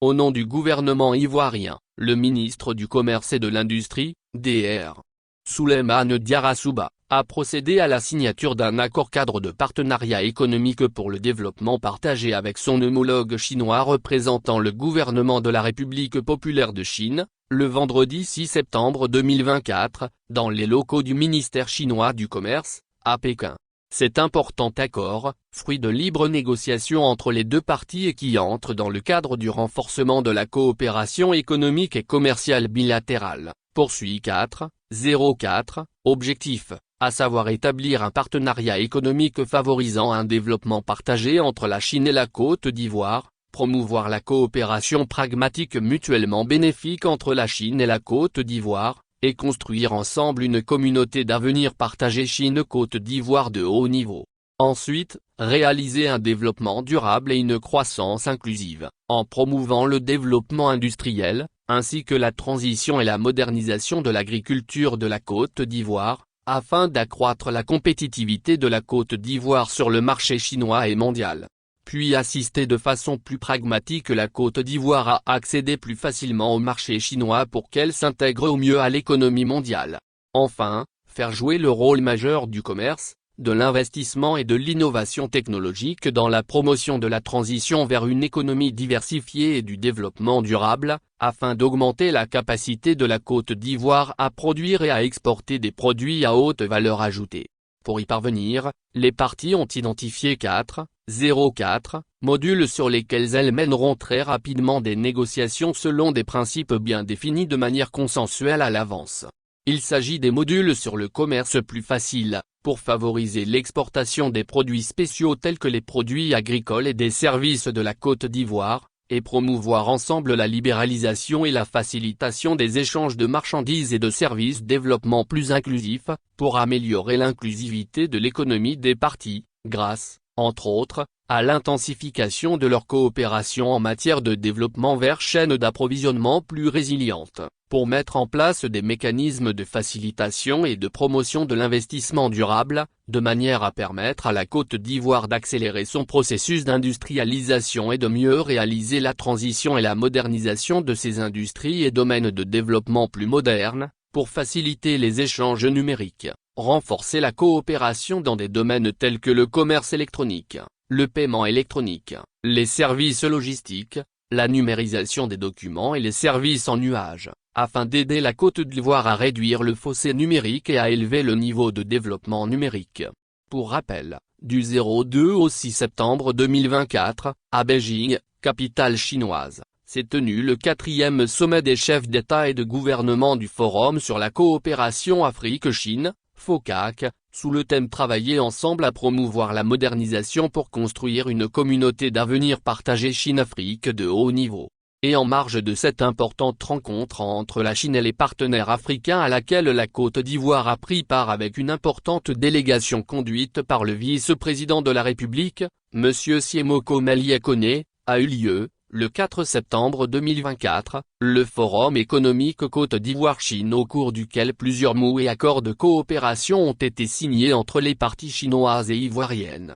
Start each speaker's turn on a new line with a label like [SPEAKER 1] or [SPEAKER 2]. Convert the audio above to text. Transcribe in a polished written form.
[SPEAKER 1] Au nom du gouvernement ivoirien, le ministre du Commerce et de l'Industrie, Dr. Souleymane Diarra a procédé à la signature d'un accord-cadre de partenariat économique pour le développement partagé avec son homologue chinois représentant le gouvernement de la République populaire de Chine, le vendredi 6 septembre 2024, dans les locaux du ministère chinois du Commerce, à Pékin. Cet important accord, fruit de libres négociations entre les deux parties et qui entre dans le cadre du renforcement de la coopération économique et commerciale bilatérale, poursuit 4 objectifs, à savoir établir un partenariat économique favorisant un développement partagé entre la Chine et la Côte d'Ivoire, promouvoir la coopération pragmatique mutuellement bénéfique entre la Chine et la Côte d'Ivoire, et construire ensemble une communauté d'avenir partagée Chine-Côte d'Ivoire de haut niveau. Ensuite, réaliser un développement durable et une croissance inclusive, en promouvant le développement industriel, ainsi que la transition et la modernisation de l'agriculture de la Côte d'Ivoire, afin d'accroître la compétitivité de la Côte d'Ivoire sur le marché chinois et mondial. Puis assister de façon plus pragmatique la Côte d'Ivoire à accéder plus facilement au marché chinois pour qu'elle s'intègre au mieux à l'économie mondiale. Enfin, faire jouer le rôle majeur du commerce, de l'investissement et de l'innovation technologique dans la promotion de la transition vers une économie diversifiée et du développement durable, afin d'augmenter la capacité de la Côte d'Ivoire à produire et à exporter des produits à haute valeur ajoutée. Pour y parvenir, les parties ont identifié 4 modules sur lesquels elles mèneront très rapidement des négociations selon des principes bien définis de manière consensuelle à l'avance. Il s'agit des modules sur le commerce plus facile, pour favoriser l'exportation des produits spéciaux tels que les produits agricoles et des services de la Côte d'Ivoire, et promouvoir ensemble la libéralisation et la facilitation des échanges de marchandises et de services, développement plus inclusif, pour améliorer l'inclusivité de l'économie des parties, grâce, entre autres, à l'intensification de leur coopération en matière de développement vers chaînes d'approvisionnement plus résilientes, pour mettre en place des mécanismes de facilitation et de promotion de l'investissement durable, de manière à permettre à la Côte d'Ivoire d'accélérer son processus d'industrialisation et de mieux réaliser la transition et la modernisation de ses industries et domaines de développement plus modernes, pour faciliter les échanges numériques, renforcer la coopération dans des domaines tels que le commerce électronique, le paiement électronique, les services logistiques, la numérisation des documents et les services en nuage, afin d'aider la Côte d'Ivoire à réduire le fossé numérique et à élever le niveau de développement numérique. Pour rappel, du 02 au 6 septembre 2024, à Beijing, capitale chinoise, s'est tenu le 4e sommet des chefs d'État et de gouvernement du Forum sur la coopération Afrique-Chine, FOCAC, sous le thème Travailler ensemble à promouvoir la modernisation pour construire une communauté d'avenir partagée Chine-Afrique de haut niveau. Et en marge de cette importante rencontre entre la Chine et les partenaires africains à laquelle la Côte d'Ivoire a pris part avec une importante délégation conduite par le vice-président de la République, M. Siemoko Melie Kone, a eu lieu, le 4 septembre 2024, le Forum économique Côte d'Ivoire-Chine au cours duquel plusieurs MOU et accords de coopération ont été signés entre les parties chinoises et ivoiriennes.